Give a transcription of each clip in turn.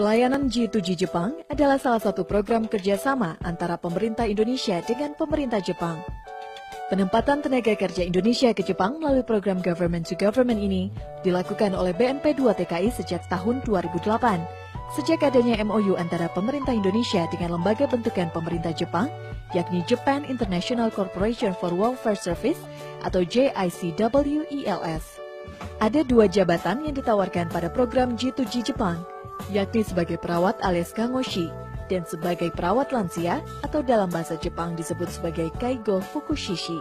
Pelayanan G2G Jepang adalah salah satu program kerjasama antara pemerintah Indonesia dengan pemerintah Jepang. Penempatan tenaga kerja Indonesia ke Jepang melalui program Government to Government ini dilakukan oleh BNP 2 TKI sejak tahun 2008, sejak adanya MOU antara pemerintah Indonesia dengan lembaga bentukan pemerintah Jepang, yakni Japan International Corporation for Welfare Service atau JICWELS. Ada dua jabatan yang ditawarkan pada program G2G Jepang, yakni sebagai perawat alias kangoshi dan sebagai perawat lansia atau dalam bahasa Jepang disebut sebagai kaigo fukushishi.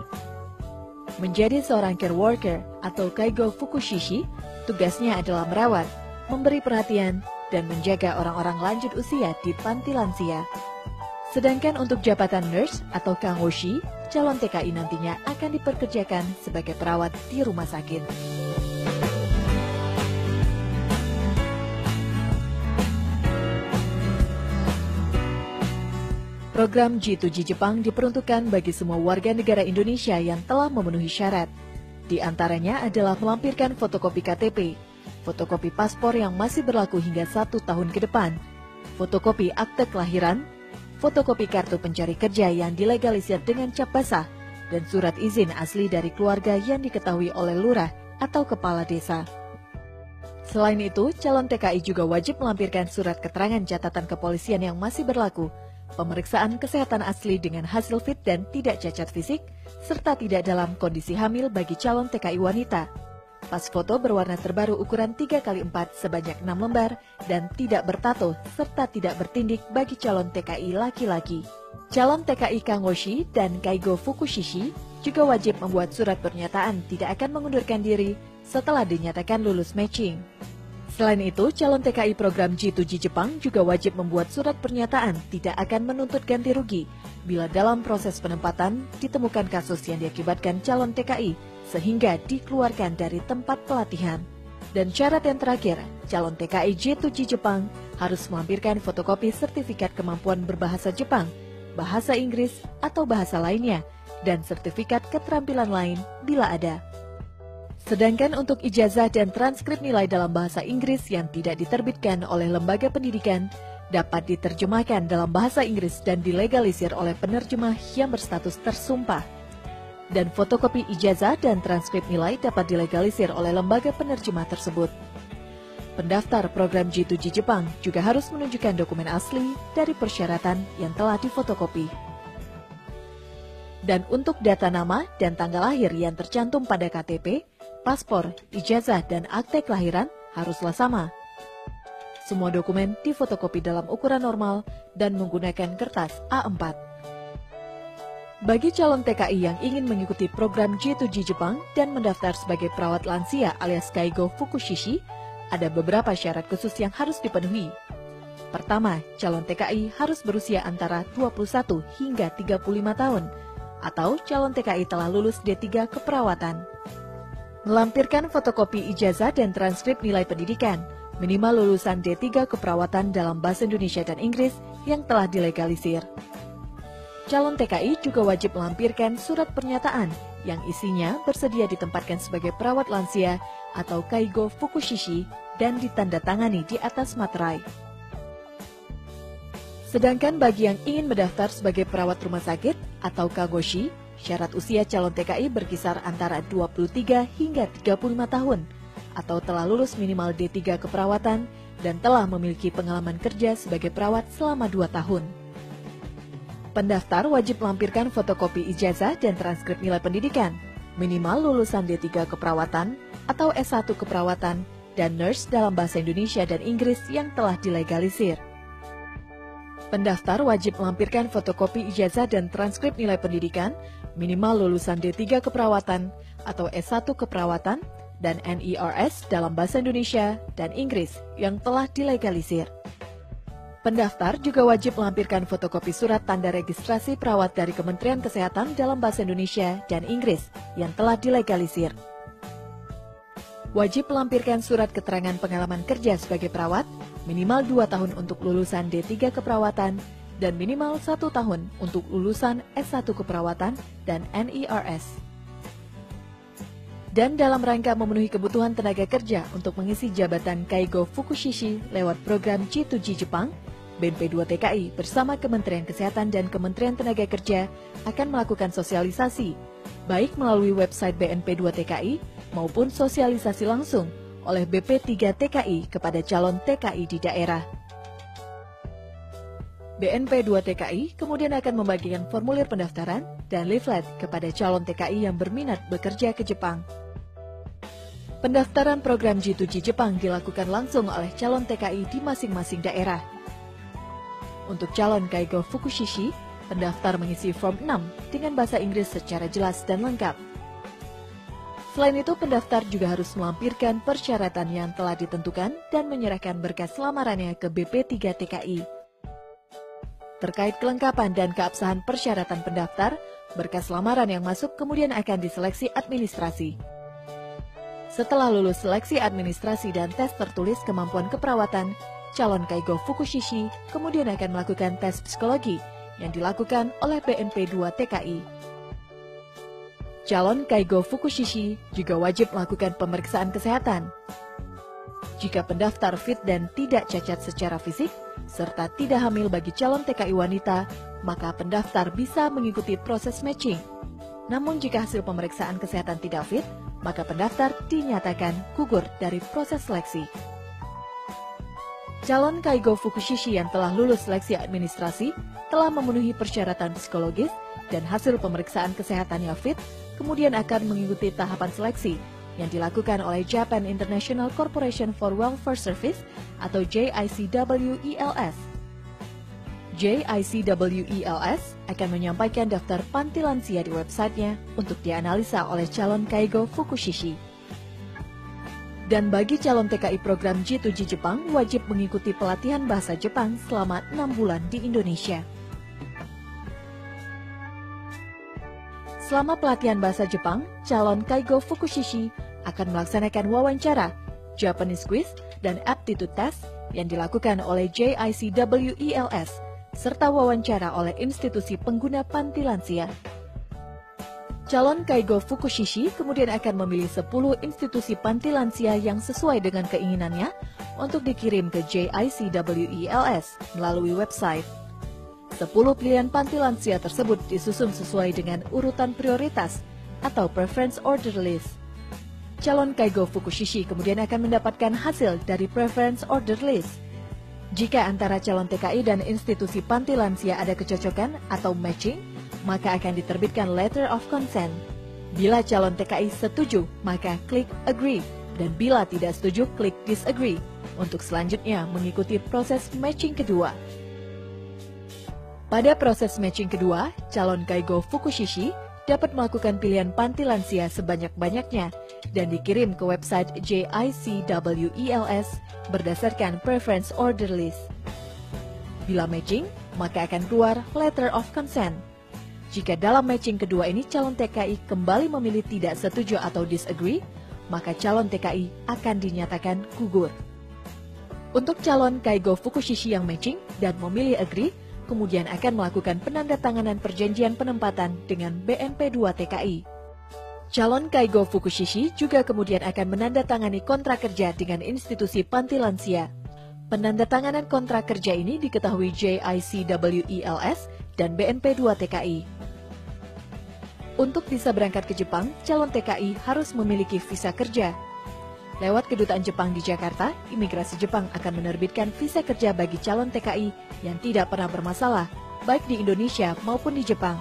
Menjadi seorang care worker atau kaigo fukushishi, tugasnya adalah merawat, memberi perhatian, dan menjaga orang-orang lanjut usia di panti lansia. Sedangkan untuk jabatan nurse atau kangoshi, calon TKI nantinya akan diperkerjakan sebagai perawat di rumah sakit. Program G2G Jepang diperuntukkan bagi semua warga negara Indonesia yang telah memenuhi syarat. Di antaranya adalah melampirkan fotokopi KTP, fotokopi paspor yang masih berlaku hingga 1 tahun ke depan, fotokopi akte kelahiran, fotokopi kartu pencari kerja yang dilegalisir dengan cap basah, dan surat izin asli dari keluarga yang diketahui oleh lurah atau kepala desa. Selain itu, calon TKI juga wajib melampirkan surat keterangan catatan kepolisian yang masih berlaku, pemeriksaan kesehatan asli dengan hasil fit dan tidak cacat fisik, serta tidak dalam kondisi hamil bagi calon TKI wanita. Pas foto berwarna terbaru ukuran 3x4 sebanyak 6 lembar dan tidak bertato serta tidak bertindik bagi calon TKI laki-laki. Calon TKI kangoshi dan kaigo fukushishi juga wajib membuat surat pernyataan tidak akan mengundurkan diri setelah dinyatakan lulus matching. Selain itu, calon TKI program G2G Jepang juga wajib membuat surat pernyataan tidak akan menuntut ganti rugi bila dalam proses penempatan ditemukan kasus yang diakibatkan calon TKI sehingga dikeluarkan dari tempat pelatihan. Dan syarat yang terakhir, calon TKI G2G Jepang harus melampirkan fotokopi sertifikat kemampuan berbahasa Jepang, bahasa Inggris atau bahasa lainnya, dan sertifikat keterampilan lain bila ada. Sedangkan untuk ijazah dan transkrip nilai dalam bahasa Inggris yang tidak diterbitkan oleh lembaga pendidikan dapat diterjemahkan dalam bahasa Inggris dan dilegalisir oleh penerjemah yang berstatus tersumpah. Dan fotokopi ijazah dan transkrip nilai dapat dilegalisir oleh lembaga penerjemah tersebut. Pendaftar program G2G Jepang juga harus menunjukkan dokumen asli dari persyaratan yang telah difotokopi. Dan untuk data nama dan tanggal lahir yang tercantum pada KTP, paspor, ijazah, dan akte kelahiran haruslah sama. Semua dokumen difotokopi dalam ukuran normal dan menggunakan kertas A4. Bagi calon TKI yang ingin mengikuti program G2G Jepang dan mendaftar sebagai perawat lansia alias kaigo fukushishi, ada beberapa syarat khusus yang harus dipenuhi. Pertama, calon TKI harus berusia antara 21 hingga 35 tahun, atau calon TKI telah lulus D3 keperawatan. Melampirkan fotokopi ijazah dan transkrip nilai pendidikan, minimal lulusan D3 keperawatan dalam bahasa Indonesia dan Inggris yang telah dilegalisir. Calon TKI juga wajib melampirkan surat pernyataan yang isinya bersedia ditempatkan sebagai perawat lansia atau kaigo fukushishi dan ditandatangani di atas materai. Sedangkan bagi yang ingin mendaftar sebagai perawat rumah sakit atau kangoshi, syarat usia calon TKI berkisar antara 23 hingga 35 tahun, atau telah lulus minimal D3 keperawatan dan telah memiliki pengalaman kerja sebagai perawat selama 2 tahun. Pendaftar wajib melampirkan fotokopi ijazah dan transkrip nilai pendidikan, minimal lulusan D3 keperawatan atau S1 keperawatan, dan nurse dalam bahasa Indonesia dan Inggris yang telah dilegalisir. Pendaftar wajib melampirkan fotokopi ijazah dan transkrip nilai pendidikan, minimal lulusan D3 keperawatan atau S1 keperawatan, dan NERS dalam bahasa Indonesia dan Inggris yang telah dilegalisir. Pendaftar juga wajib melampirkan fotokopi surat tanda registrasi perawat dari Kementerian Kesehatan dalam bahasa Indonesia dan Inggris yang telah dilegalisir. Wajib melampirkan surat keterangan pengalaman kerja sebagai perawat, minimal 2 tahun untuk lulusan D3 keperawatan, dan minimal 1 tahun untuk lulusan S1 keperawatan dan NERS. Dan dalam rangka memenuhi kebutuhan tenaga kerja untuk mengisi jabatan Kaigo Fukushishi lewat program G2G Jepang, BNP 2 TKI bersama Kementerian Kesehatan dan Kementerian Tenaga Kerja akan melakukan sosialisasi, baik melalui website BNP 2 TKI maupun sosialisasi langsung oleh BP 3 TKI kepada calon TKI di daerah. BNP 2 TKI kemudian akan membagikan formulir pendaftaran dan leaflet kepada calon TKI yang berminat bekerja ke Jepang. Pendaftaran program G2G Jepang dilakukan langsung oleh calon TKI di masing-masing daerah. Untuk calon Kaigo Fukushishi, pendaftar mengisi form 6 dengan bahasa Inggris secara jelas dan lengkap. Selain itu, pendaftar juga harus melampirkan persyaratan yang telah ditentukan dan menyerahkan berkas lamarannya ke BP 3 TKI. Terkait kelengkapan dan keabsahan persyaratan pendaftar, berkas lamaran yang masuk kemudian akan diseleksi administrasi. Setelah lulus seleksi administrasi dan tes tertulis kemampuan keperawatan, calon Kaigo Fukushishi kemudian akan melakukan tes psikologi yang dilakukan oleh BNP 2 TKI. Calon Kaigo Fukushishi juga wajib melakukan pemeriksaan kesehatan. Jika pendaftar fit dan tidak cacat secara fisik, serta tidak hamil bagi calon TKI wanita, maka pendaftar bisa mengikuti proses matching. Namun jika hasil pemeriksaan kesehatan tidak fit, maka pendaftar dinyatakan gugur dari proses seleksi. Calon Kaigo Fukushishi yang telah lulus seleksi administrasi telah memenuhi persyaratan psikologis dan hasil pemeriksaan kesehatannya fit, kemudian akan mengikuti tahapan seleksi yang dilakukan oleh Japan International Corporation for Welfare Service atau JICWELS. JICWELS akan menyampaikan daftar panti lansia di websitenya untuk dianalisa oleh calon Kaigo Fukushishi. Dan bagi calon TKI program G2G Jepang wajib mengikuti pelatihan bahasa Jepang selama 6 bulan di Indonesia. Selama pelatihan bahasa Jepang, calon Kaigo Fukushishi akan melaksanakan wawancara, Japanese quiz, dan aptitude test yang dilakukan oleh JICWELS, serta wawancara oleh institusi pengguna panti lansia. Calon Kaigo Fukushishi kemudian akan memilih 10 institusi panti lansia yang sesuai dengan keinginannya untuk dikirim ke JICWELS melalui website. 10 pilihan panti lansia tersebut disusun sesuai dengan urutan prioritas atau preference order list. Calon Kaigo Fukushishi kemudian akan mendapatkan hasil dari preference order list. Jika antara calon TKI dan institusi panti lansia ada kecocokan atau matching, maka akan diterbitkan letter of consent. Bila calon TKI setuju, maka klik agree, dan bila tidak setuju, klik disagree, untuk selanjutnya mengikuti proses matching kedua. Pada proses matching kedua, calon Kaigo Fukushishi dapat melakukan pilihan panti lansia sebanyak-banyaknya dan dikirim ke website JICWELS berdasarkan preference order list. Bila matching, maka akan keluar letter of consent. Jika dalam matching kedua ini calon TKI kembali memilih tidak setuju atau disagree, maka calon TKI akan dinyatakan gugur. Untuk calon Kaigo Fukushishi yang matching dan memilih agree, kemudian akan melakukan penandatanganan perjanjian penempatan dengan BNP 2 TKI. Calon Kaigo Fukushishi juga kemudian akan menandatangani kontrak kerja dengan institusi panti lansia. Penandatanganan kontrak kerja ini diketahui JICWELS dan BNP 2 TKI. Untuk bisa berangkat ke Jepang, calon TKI harus memiliki visa kerja. Lewat Kedutaan Jepang di Jakarta, imigrasi Jepang akan menerbitkan visa kerja bagi calon TKI yang tidak pernah bermasalah, baik di Indonesia maupun di Jepang.